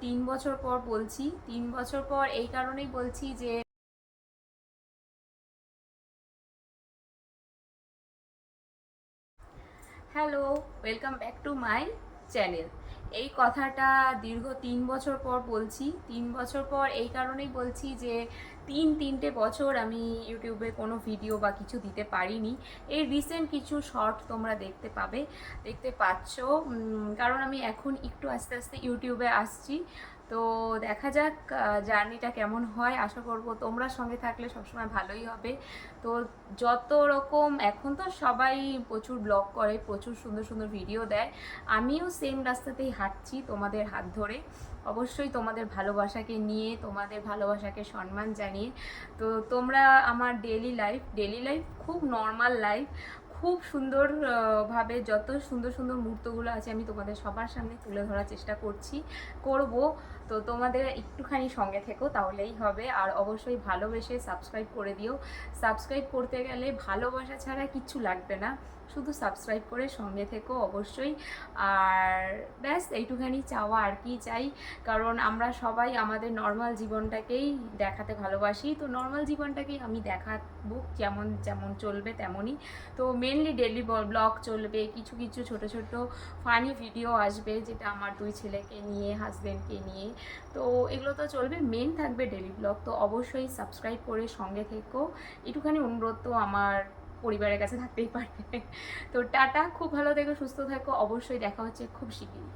3 বছর পর বলছি, 3 বছর পর এই কারণেই বলছি যে hello, welcome back to my channel. এই কথাটা দীর্ঘ 3 বছর পর বলছি, 3 বছর পর এই কারণেই বলছি যে তিনটে বছর আমি ইউটিউবে কোনো ভিডিও বা কিছু দিতে পারিনি। এই রিসেন্ট কিছু শর্ট তোমরা দেখতে পাচ্ছ, কারণ আমি এখন একটু আস্তে আস্তে ইউটিউবে আসছি। তো দেখা যাক জার্নিটা কেমন হয়। আশা করব তোমরা সঙ্গে থাকলে সবসময় ভালোই হবে। তো যত রকম এখন তো সবাই প্রচুর ব্লগ করে, প্রচুর সুন্দর সুন্দর ভিডিও দেয়। আমিও সেম রাস্তাতেই হাঁটছি তোমাদের হাত ধরে, অবশ্যই তোমাদের ভালোবাসাকে নিয়ে, তোমাদের ভালোবাসাকে সম্মান জানিয়ে। তো তোমরা আমার ডেলি লাইফ খুব নর্মাল লাইফ, খুব সুন্দর ভাবে যত সুন্দর সুন্দর মুহূর্তগুলো আছে আমি তোমাদের সবার সামনে তুলে ধরার চেষ্টা করব। তো তোমাদের একটুখানি সঙ্গে থেকো, তাহলেই হবে। আর অবশ্যই ভালোবেসে সাবস্ক্রাইব করে দিও। সাবস্ক্রাইব করতে গেলে ভালোবাসা ছাড়া কিচ্ছু লাগবে না, শুধু সাবস্ক্রাইব করে সঙ্গে থেকো অবশ্যই। আর ব্যাস এইটুখানি চাওয়া, আর কি চাই। কারণ আমরা সবাই আমাদের নর্মাল জীবনটাকেই দেখাতে ভালোবাসি, তো নর্মাল জীবনটাকেই আমি দেখাবো, যেমন যেমন চলবে তেমনই। তো মেনলি ডেলি ব্লগ চলবে, কিছু কিছু ছোট ছোট ফানি ভিডিও আসবে, যেটা আমার 2 ছেলেকে নিয়ে, হাজব্যান্ডকে নিয়ে। তো এগুলো তো চলবে, মেন থাকবে ডেলি ব্লগ। তো অবশ্যই সাবস্ক্রাইব করে সঙ্গে থেকো, একটুখানি অনুরোধ তো আমার পরিবারের কাছে থাকতেই পারে। তো টাটা, খুব ভালো থেকো, সুস্থ থাকো, অবশ্যই দেখা হচ্ছে খুব শিগগিরই।